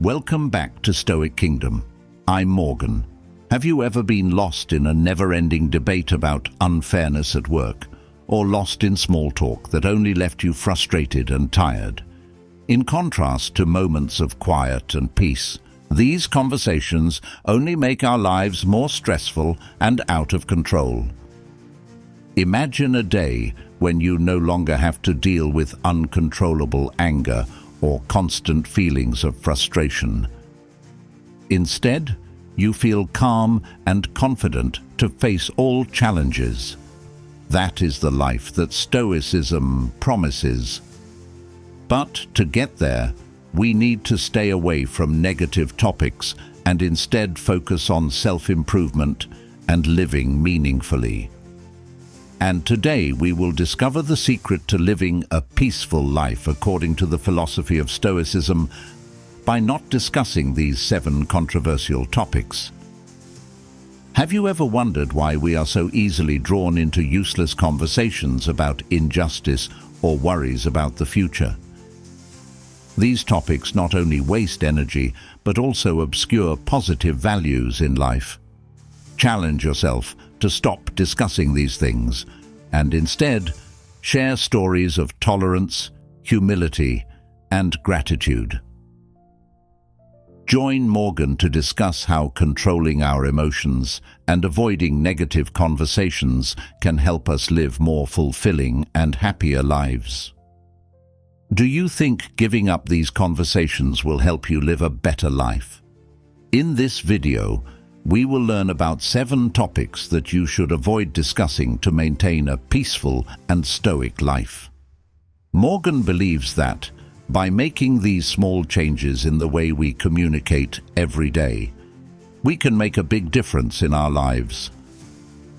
Welcome back to Stoic Kingdom. I'm Morgan. Have you ever been lost in a never-ending debate about unfairness at work, or lost in small talk that only left you frustrated and tired? In contrast to moments of quiet and peace, these conversations only make our lives more stressful and out of control. Imagine a day when you no longer have to deal with uncontrollable anger or constant feelings of frustration. Instead, you feel calm and confident to face all challenges. That is the life that Stoicism promises. But to get there, we need to stay away from negative topics and instead focus on self-improvement and living meaningfully. And today we will discover the secret to living a peaceful life according to the philosophy of Stoicism by not discussing these 7 controversial topics. Have you ever wondered why we are so easily drawn into useless conversations about injustice or worries about the future? These topics not only waste energy, but also obscure positive values in life. Challenge yourself to stop discussing these things and instead share stories of tolerance, humility, and gratitude. Join Morgan to discuss how controlling our emotions and avoiding negative conversations can help us live more fulfilling and happier lives. Do you think giving up these conversations will help you live a better life? In this video, we will learn about 7 topics that you should avoid discussing to maintain a peaceful and stoic life. Morgan believes that, by making these small changes in the way we communicate every day, we can make a big difference in our lives.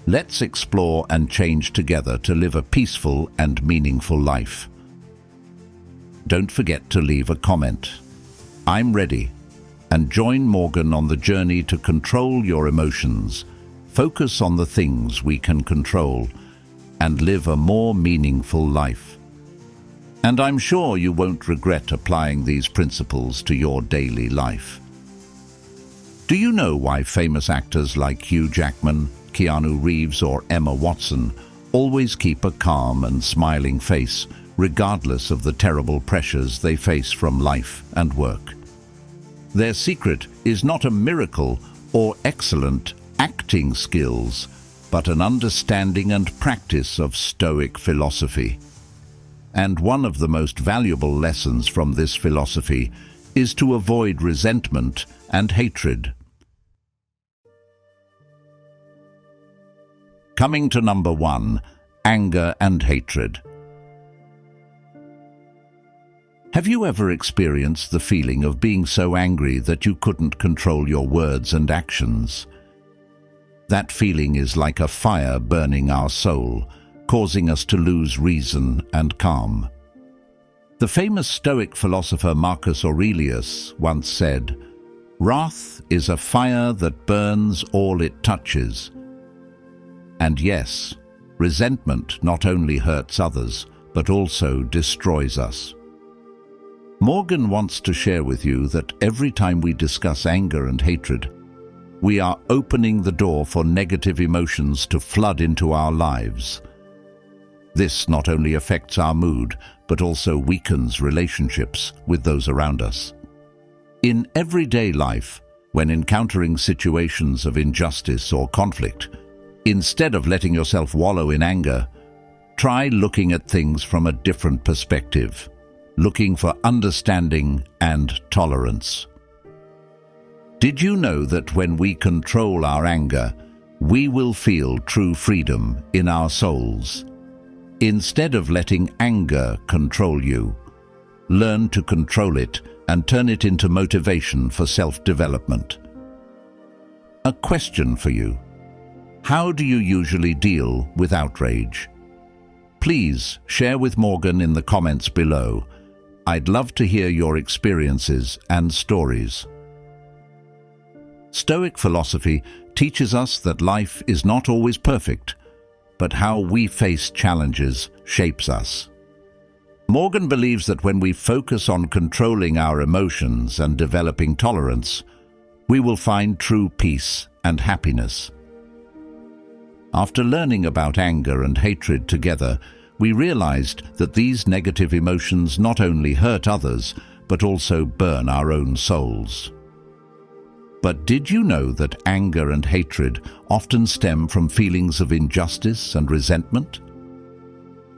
Let's explore and change together to live a peaceful and meaningful life. Don't forget to leave a comment. I'm ready. And join Morgan on the journey to control your emotions, focus on the things we can control, and live a more meaningful life. And I'm sure you won't regret applying these principles to your daily life. Do you know why famous actors like Hugh Jackman, Keanu Reeves, or Emma Watson always keep a calm and smiling face, regardless of the terrible pressures they face from life and work? Their secret is not a miracle or excellent acting skills, but an understanding and practice of Stoic philosophy. And one of the most valuable lessons from this philosophy is to avoid resentment and hatred. Coming to number 1, anger and hatred. Have you ever experienced the feeling of being so angry that you couldn't control your words and actions? That feeling is like a fire burning our soul, causing us to lose reason and calm. The famous Stoic philosopher Marcus Aurelius once said, "Wrath is a fire that burns all it touches." And yes, resentment not only hurts others, but also destroys us. Morgan wants to share with you that every time we discuss anger and hatred, we are opening the door for negative emotions to flood into our lives. This not only affects our mood, but also weakens relationships with those around us. In everyday life, when encountering situations of injustice or conflict, instead of letting yourself wallow in anger, try looking at things from a different perspective, looking for understanding and tolerance. Did you know that when we control our anger, we will feel true freedom in our souls? Instead of letting anger control you, learn to control it and turn it into motivation for self-development. A question for you. How do you usually deal with outrage? Please share with Morgan in the comments below. I'd love to hear your experiences and stories. Stoic philosophy teaches us that life is not always perfect, but how we face challenges shapes us. Morgan believes that when we focus on controlling our emotions and developing tolerance, we will find true peace and happiness. After learning about anger and hatred together, we realized that these negative emotions not only hurt others, but also burn our own souls. But did you know that anger and hatred often stem from feelings of injustice and resentment?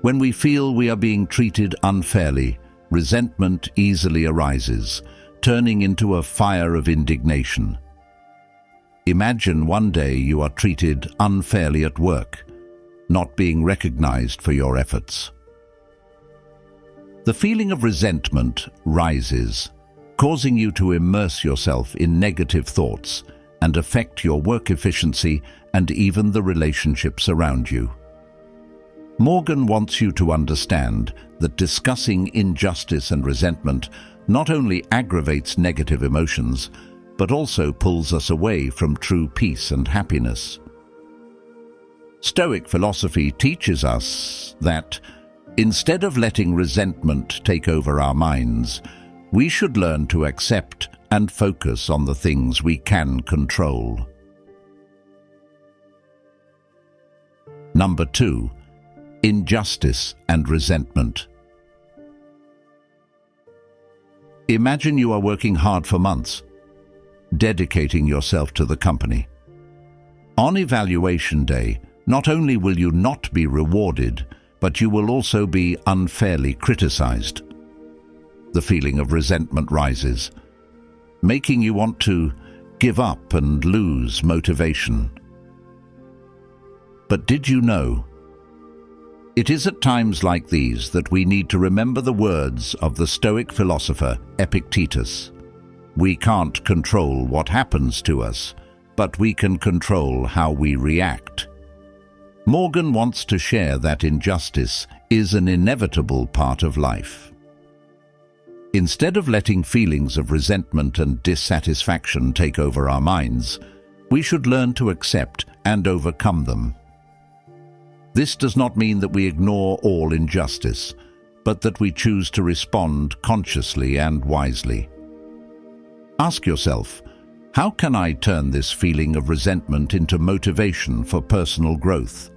When we feel we are being treated unfairly, resentment easily arises, turning into a fire of indignation. Imagine one day you are treated unfairly at work, not being recognized for your efforts. The feeling of resentment rises, causing you to immerse yourself in negative thoughts and affect your work efficiency and even the relationships around you. Morgan wants you to understand that discussing injustice and resentment not only aggravates negative emotions, but also pulls us away from true peace and happiness. Stoic philosophy teaches us that instead of letting resentment take over our minds, we should learn to accept and focus on the things we can control. Number 2. Injustice and resentment. Imagine you are working hard for months, dedicating yourself to the company. On evaluation day, not only will you not be rewarded, but you will also be unfairly criticized. The feeling of resentment rises, making you want to give up and lose motivation. But did you know? It is at times like these that we need to remember the words of the Stoic philosopher Epictetus. We can't control what happens to us, but we can control how we react. Morgan wants to share that injustice is an inevitable part of life. Instead of letting feelings of resentment and dissatisfaction take over our minds, we should learn to accept and overcome them. This does not mean that we ignore all injustice, but that we choose to respond consciously and wisely. Ask yourself, how can I turn this feeling of resentment into motivation for personal growth?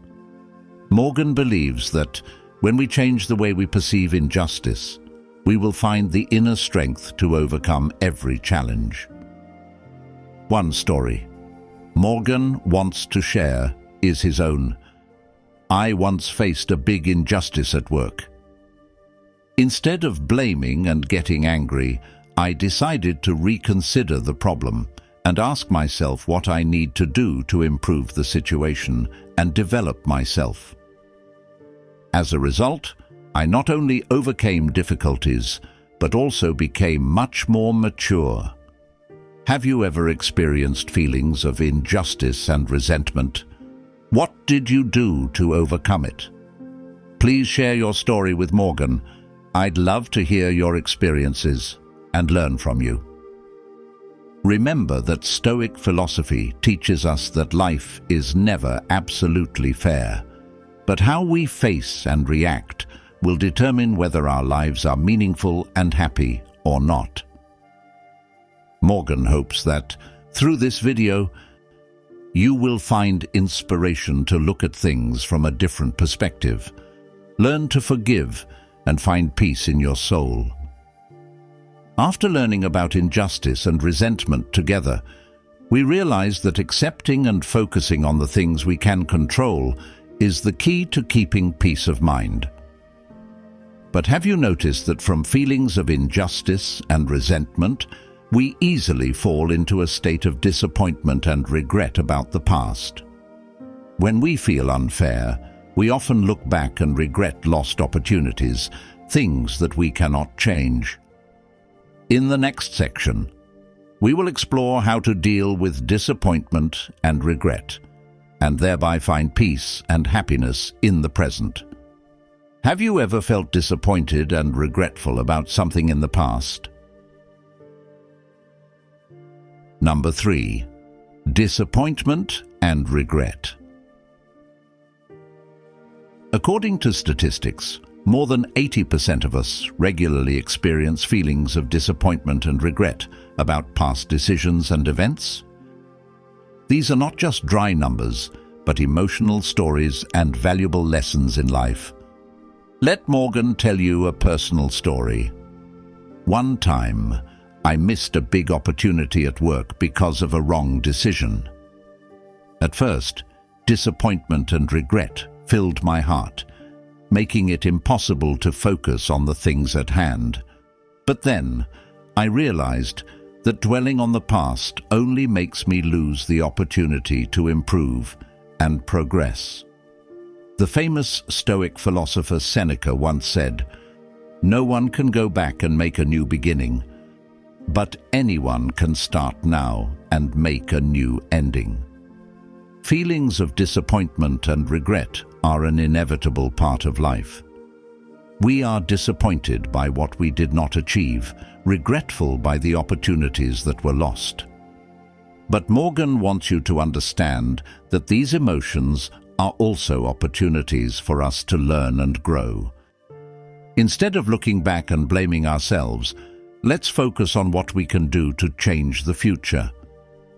Morgan believes that when we change the way we perceive injustice, we will find the inner strength to overcome every challenge. One story Morgan wants to share is his own. I once faced a big injustice at work. Instead of blaming and getting angry, I decided to reconsider the problem and ask myself what I need to do to improve the situation and develop myself. As a result, I not only overcame difficulties, but also became much more mature. Have you ever experienced feelings of injustice and resentment? What did you do to overcome it? Please share your story with Morgan. I'd love to hear your experiences and learn from you. Remember that Stoic philosophy teaches us that life is never absolutely fair, but how we face and react will determine whether our lives are meaningful and happy or not. Morgan hopes that through this video, you will find inspiration to look at things from a different perspective, learn to forgive, and find peace in your soul. After learning about injustice and resentment together, we realize that accepting and focusing on the things we can control is the key to keeping peace of mind. But have you noticed that from feelings of injustice and resentment, we easily fall into a state of disappointment and regret about the past? When we feel unfair, we often look back and regret lost opportunities, things that we cannot change. In the next section, we will explore how to deal with disappointment and regret, and thereby find peace and happiness in the present. Have you ever felt disappointed and regretful about something in the past? Number 3. Disappointment and regret. According to statistics, More than 80% of us regularly experience feelings of disappointment and regret about past decisions and events. These are not just dry numbers, but emotional stories and valuable lessons in life. Let Morgan tell you a personal story. One time, I missed a big opportunity at work because of a wrong decision. At first, disappointment and regret filled my heart, making it impossible to focus on the things at hand. But then, I realized that dwelling on the past only makes me lose the opportunity to improve and progress. The famous Stoic philosopher Seneca once said, "No one can go back and make a new beginning, but anyone can start now and make a new ending." Feelings of disappointment and regret are an inevitable part of life. We are disappointed by what we did not achieve, regretful by the opportunities that were lost. But Morgan wants you to understand that these emotions are also opportunities for us to learn and grow. Instead of looking back and blaming ourselves, let's focus on what we can do to change the future.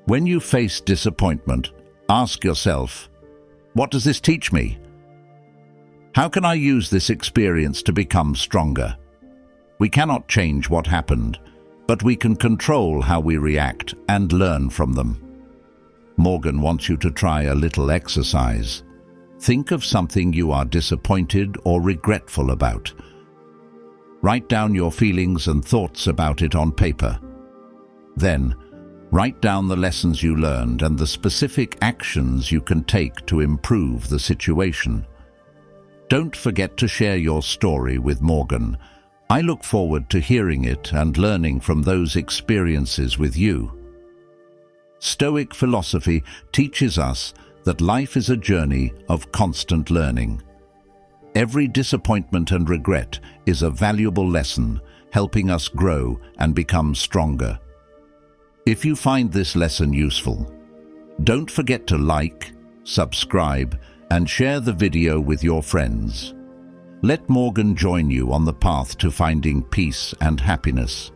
When you face disappointment, ask yourself, what does this teach me? How can I use this experience to become stronger? We cannot change what happened, but we can control how we react and learn from them. Morgan wants you to try a little exercise. Think of something you are disappointed or regretful about. Write down your feelings and thoughts about it on paper. Then, write down the lessons you learned and the specific actions you can take to improve the situation. Don't forget to share your story with Morgan. I look forward to hearing it and learning from those experiences with you. Stoic philosophy teaches us that life is a journey of constant learning. Every disappointment and regret is a valuable lesson, helping us grow and become stronger. If you find this lesson useful, don't forget to like, subscribe, and share the video with your friends. Let Morgan join you on the path to finding peace and happiness,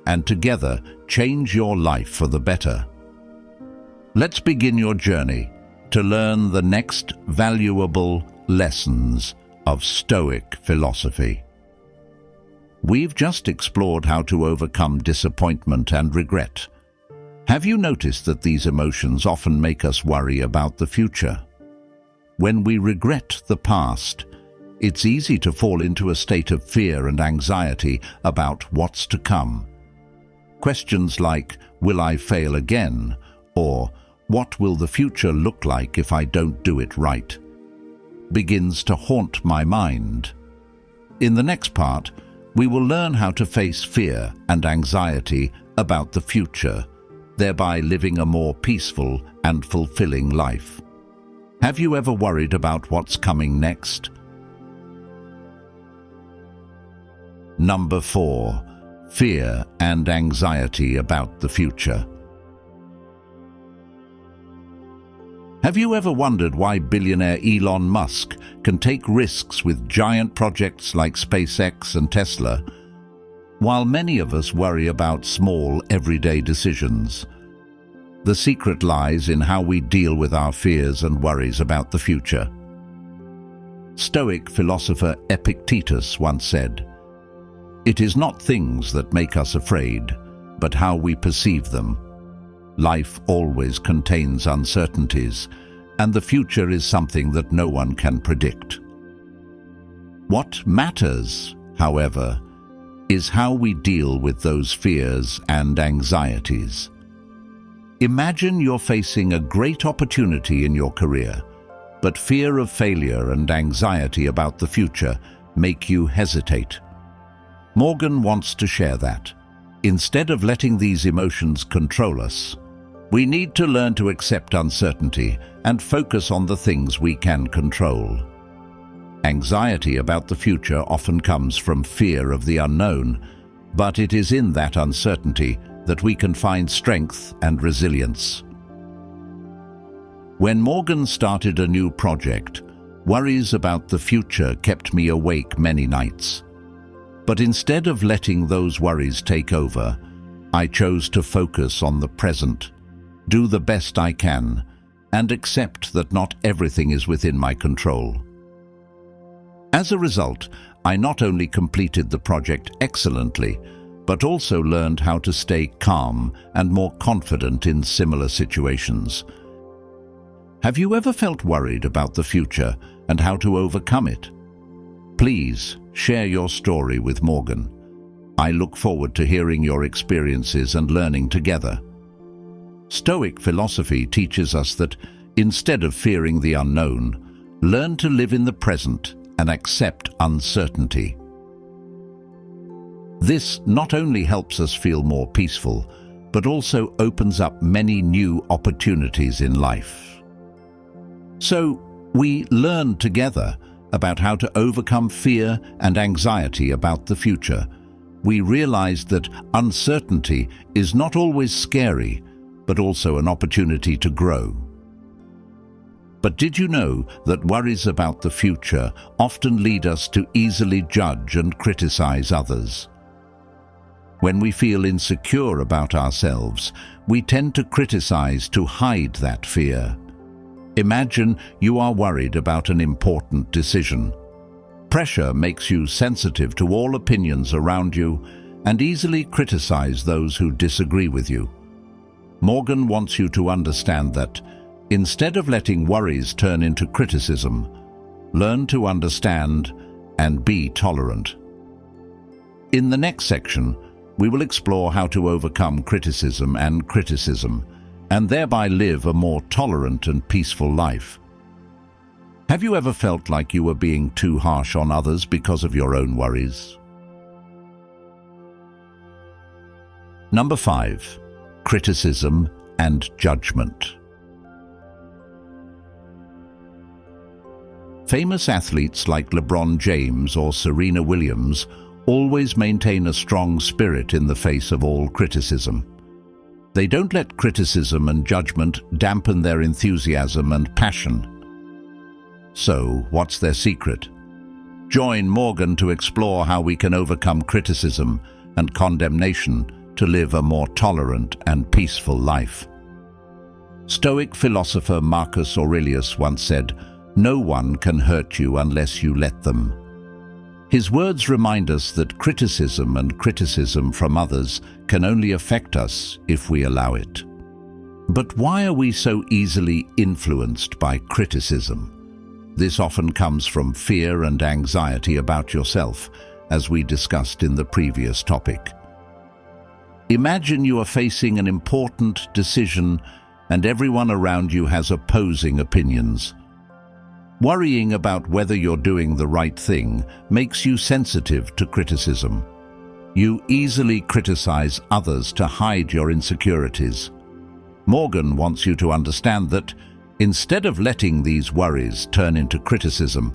and together change your life for the better. Let's begin your journey to learn the next valuable lessons of Stoic philosophy. We've just explored how to overcome disappointment and regret. Have you noticed that these emotions often make us worry about the future? When we regret the past, it's easy to fall into a state of fear and anxiety about what's to come. Questions like, will I fail again? Or, what will the future look like if I don't do it right? Begins to haunt my mind. In the next part, we will learn how to face fear and anxiety about the future, thereby living a more peaceful and fulfilling life. Have you ever worried about what's coming next? Number 4. Fear and anxiety about the future. Have you ever wondered why billionaire Elon Musk can take risks with giant projects like SpaceX and Tesla, while many of us worry about small, everyday decisions? The secret lies in how we deal with our fears and worries about the future. Stoic philosopher Epictetus once said, "It is not things that make us afraid, but how we perceive them. Life always contains uncertainties, and the future is something that no one can predict. What matters, however, is how we deal with those fears and anxieties." Imagine you're facing a great opportunity in your career, but fear of failure and anxiety about the future make you hesitate. Morgan wants to share that. Instead of letting these emotions control us, we need to learn to accept uncertainty and focus on the things we can control. Anxiety about the future often comes from fear of the unknown, but it is in that uncertainty that we can find strength and resilience. When Morgan started a new project, Worries about the future kept me awake many nights. But instead of letting those worries take over, I chose to focus on the present, do the best I can, and accept that not everything is within my control. As a result, I not only completed the project excellently, but also learned how to stay calm and more confident in similar situations. Have you ever felt worried about the future and how to overcome it? Please share your story with Morgan. I look forward to hearing your experiences and learning together. Stoic philosophy teaches us that instead of fearing the unknown, learn to live in the present and accept uncertainty. This not only helps us feel more peaceful, but also opens up many new opportunities in life. So, we learn together about how to overcome fear and anxiety about the future. We realized that uncertainty is not always scary, but also an opportunity to grow. But did you know that worries about the future often lead us to easily judge and criticize others? When we feel insecure about ourselves, we tend to criticize to hide that fear. Imagine you are worried about an important decision. Pressure makes you sensitive to all opinions around you and easily criticize those who disagree with you. Morgan wants you to understand that instead of letting worries turn into criticism, learn to understand and be tolerant. In the next section, we will explore how to overcome criticism and thereby live a more tolerant and peaceful life. Have you ever felt like you were being too harsh on others because of your own worries? Number 5. Criticism and judgment. Famous athletes like LeBron James or Serena Williams always maintain a strong spirit in the face of all criticism. They don't let criticism and judgment dampen their enthusiasm and passion. So, what's their secret? Join Morgan to explore how we can overcome criticism and condemnation to live a more tolerant and peaceful life. Stoic philosopher Marcus Aurelius once said, "No one can hurt you unless you let them." His words remind us that criticism and criticism from others can only affect us if we allow it. But why are we so easily influenced by criticism? This often comes from fear and anxiety about yourself, as we discussed in the previous topic. Imagine you are facing an important decision and everyone around you has opposing opinions. Worrying about whether you're doing the right thing makes you sensitive to criticism. You easily criticize others to hide your insecurities. Morgan wants you to understand that instead of letting these worries turn into criticism,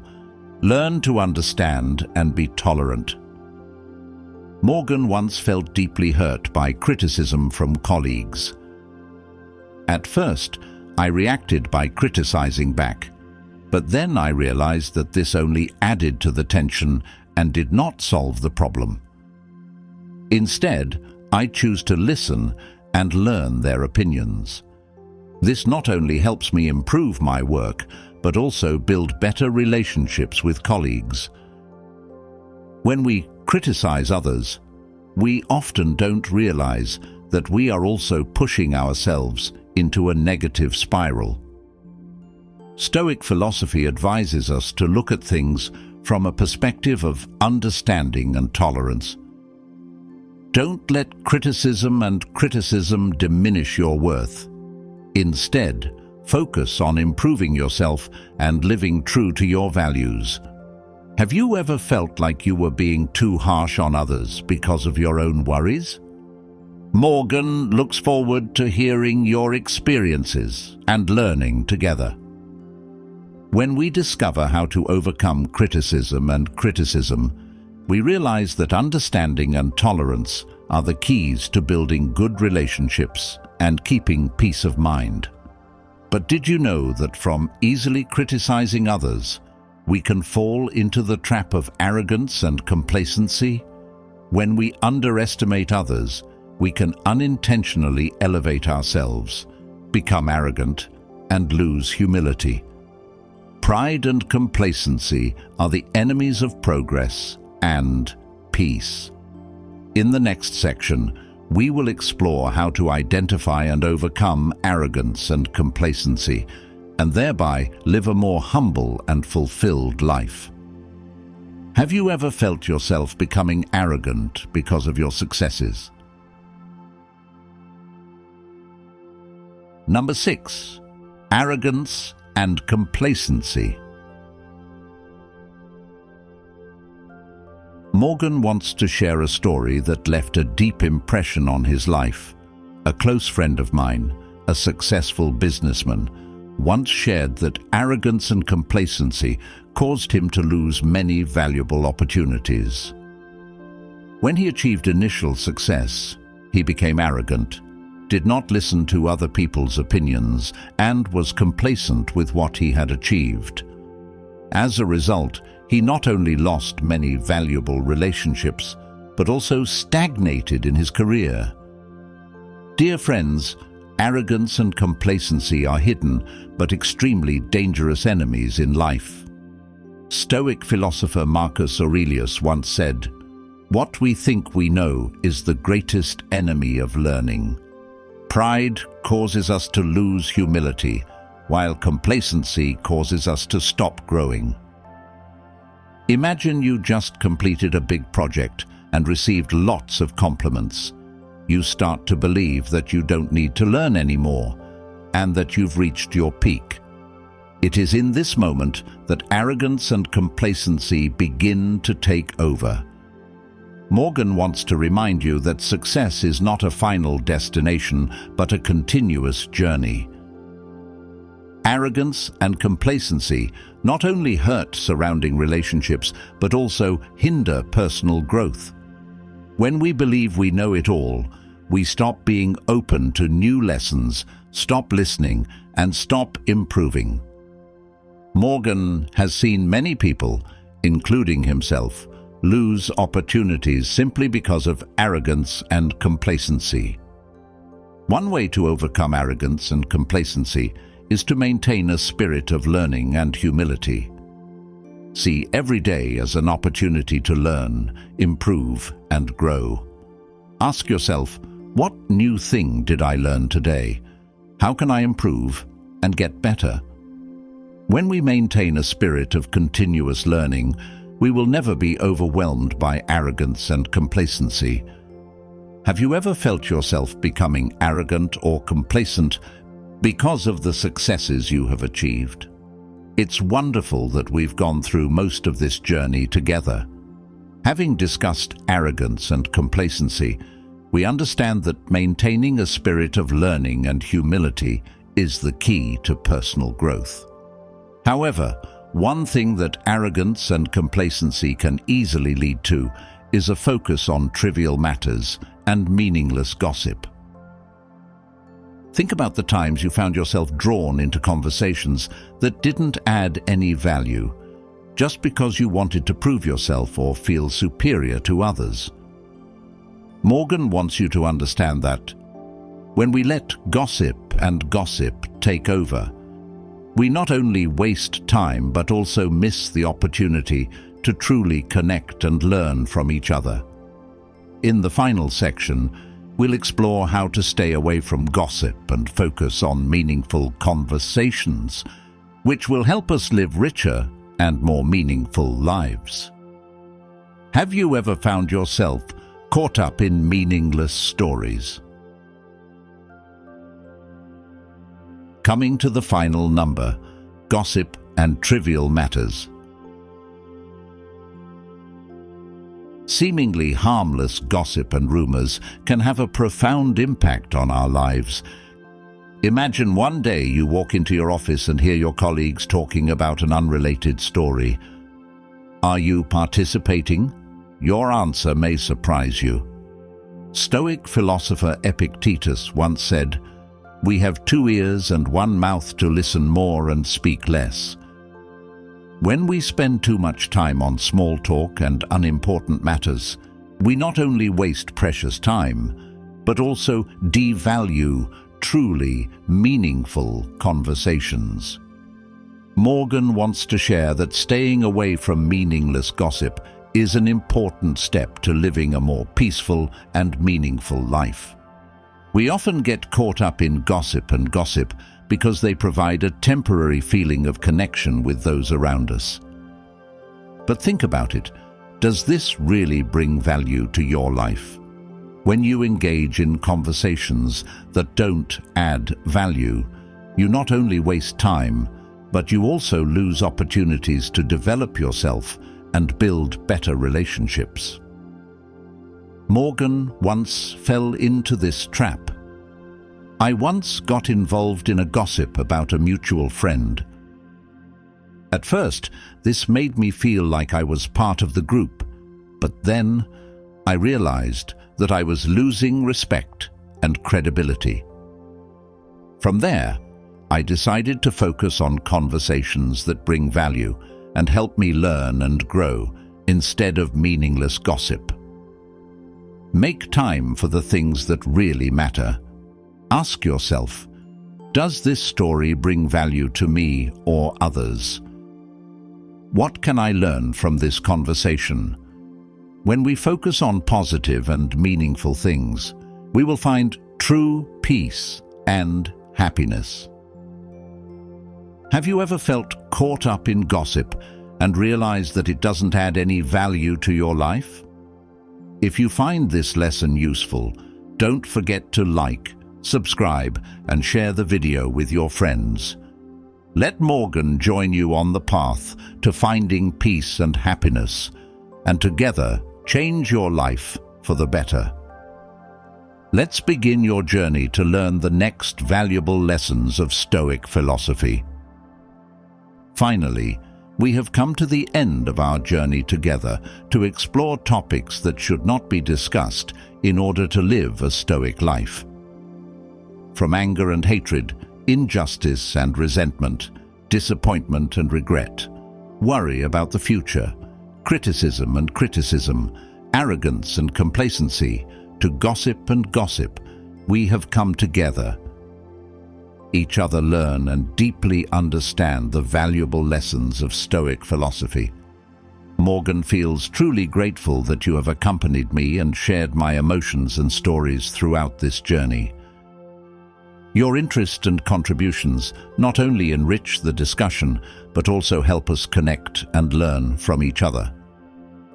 learn to understand and be tolerant. Morgan once felt deeply hurt by criticism from colleagues. At first, I reacted by criticizing back. But then I realized that this only added to the tension and did not solve the problem. Instead, I choose to listen and learn their opinions. This not only helps me improve my work, but also build better relationships with colleagues. When we criticize others, we often don't realize that we are also pushing ourselves into a negative spiral. Stoic philosophy advises us to look at things from a perspective of understanding and tolerance. Don't let criticism diminish your worth. Instead, focus on improving yourself and living true to your values. Have you ever felt like you were being too harsh on others because of your own worries? Morgan looks forward to hearing your experiences and learning together. When we discover how to overcome criticism, we realize that understanding and tolerance are the keys to building good relationships and keeping peace of mind. But did you know that from easily criticizing others, we can fall into the trap of arrogance and complacency. When we underestimate others, we can unintentionally elevate ourselves, become arrogant, and lose humility. Pride and complacency are the enemies of progress and peace. In the next section, we will explore how to identify and overcome arrogance and complacency, and thereby live a more humble and fulfilled life. Have you ever felt yourself becoming arrogant because of your successes? Number 6. Arrogance and complacency. Morgan wants to share a story that left a deep impression on his life. A close friend of mine, a successful businessman, once shared that arrogance and complacency caused him to lose many valuable opportunities. When he achieved initial success, he became arrogant, did not listen to other people's opinions, and was complacent with what he had achieved. As a result, he not only lost many valuable relationships, but also stagnated in his career. Dear friends, arrogance and complacency are hidden but extremely dangerous enemies in life. Stoic philosopher Marcus Aurelius once said, "What we think we know is the greatest enemy of learning." Pride causes us to lose humility, while complacency causes us to stop growing. Imagine you just completed a big project and received lots of compliments. You start to believe that you don't need to learn anymore, and that you've reached your peak. It is in this moment that arrogance and complacency begin to take over. Morgan wants to remind you that success is not a final destination, but a continuous journey. Arrogance and complacency not only hurt surrounding relationships, but also hinder personal growth. When we believe we know it all, we stop being open to new lessons, stop listening, and stop improving. Morgan has seen many people, including himself, lose opportunities simply because of arrogance and complacency. One way to overcome arrogance and complacency is to maintain a spirit of learning and humility. See every day as an opportunity to learn, improve, and grow. Ask yourself, what new thing did I learn today? How can I improve and get better? When we maintain a spirit of continuous learning, we will never be overwhelmed by arrogance and complacency. Have you ever felt yourself becoming arrogant or complacent because of the successes you have achieved? It's wonderful that we've gone through most of this journey together. Having discussed arrogance and complacency, we understand that maintaining a spirit of learning and humility is the key to personal growth. However, one thing that arrogance and complacency can easily lead to is a focus on trivial matters and meaningless gossip. Think about the times you found yourself drawn into conversations that didn't add any value, just because you wanted to prove yourself or feel superior to others. Morgan wants you to understand that when we let gossip take over, we not only waste time but also miss the opportunity to truly connect and learn from each other. In the final section, we'll explore how to stay away from gossip and focus on meaningful conversations, which will help us live richer and more meaningful lives. Have you ever found yourself caught up in meaningless stories? Coming to the final number, gossip and trivial matters. Seemingly harmless gossip and rumors can have a profound impact on our lives. Imagine one day you walk into your office and hear your colleagues talking about an unrelated story. Are you participating? Your answer may surprise you. Stoic philosopher Epictetus once said, "We have 2 ears and 1 mouth to listen more and speak less." When we spend too much time on small talk and unimportant matters, we not only waste precious time, but also devalue truly meaningful conversations. Morgan wants to share that staying away from meaningless gossip is an important step to living a more peaceful and meaningful life. We often get caught up in gossip because they provide a temporary feeling of connection with those around us. But think about it. Does this really bring value to your life? When you engage in conversations that don't add value, you not only waste time, but you also lose opportunities to develop yourself and build better relationships. Morgan once fell into this trap. I once got involved in a gossip about a mutual friend. At first, this made me feel like I was part of the group, but then I realized that I was losing respect and credibility. From there, I decided to focus on conversations that bring value and help me learn and grow instead of meaningless gossip. Make time for the things that really matter. Ask yourself, does this story bring value to me or others? What can I learn from this conversation? When we focus on positive and meaningful things, we will find true peace and happiness. Have you ever felt caught up in gossip and realized that it doesn't add any value to your life? If you find this lesson useful, don't forget to like, subscribe, and share the video with your friends. Let Morgan join you on the path to finding peace and happiness, and together change your life for the better. Let's begin your journey to learn the next valuable lessons of Stoic philosophy. Finally, we have come to the end of our journey together to explore topics that should not be discussed in order to live a Stoic life. From anger and hatred, injustice and resentment, disappointment and regret, worry about the future, criticism and criticism, arrogance and complacency, to gossip and gossip, we have come together. Each other learn and deeply understand the valuable lessons of Stoic philosophy. Morgan feels truly grateful that you have accompanied me and shared my emotions and stories throughout this journey. Your interest and contributions not only enrich the discussion, but also help us connect and learn from each other.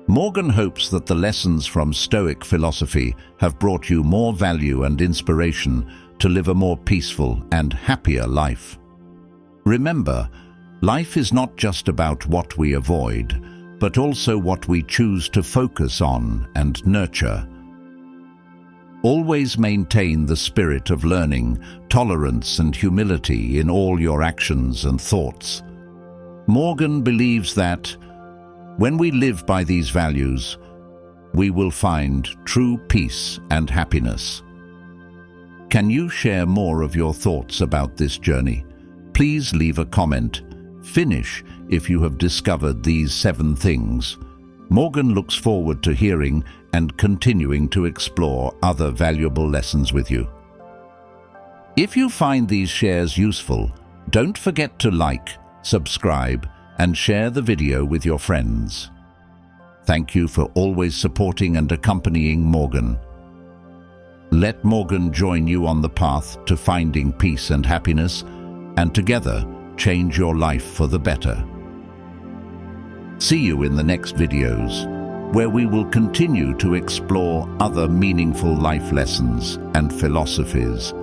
Morgan hopes that the lessons from Stoic philosophy have brought you more value and inspiration to live a more peaceful and happier life. Remember, life is not just about what we avoid, but also what we choose to focus on and nurture. Always maintain the spirit of learning, tolerance and humility in all your actions and thoughts. Morgan believes that when we live by these values, we will find true peace and happiness. Can you share more of your thoughts about this journey? Please leave a comment. Finish if you have discovered these 7 things. Morgan looks forward to hearing and continuing to explore other valuable lessons with you. If you find these shares useful, don't forget to like, subscribe, and share the video with your friends. Thank you for always supporting and accompanying Morgan. Let Morgan join you on the path to finding peace and happiness, and together change your life for the better. See you in the next videos, where we will continue to explore other meaningful life lessons and philosophies.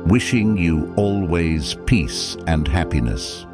Wishing you always peace and happiness.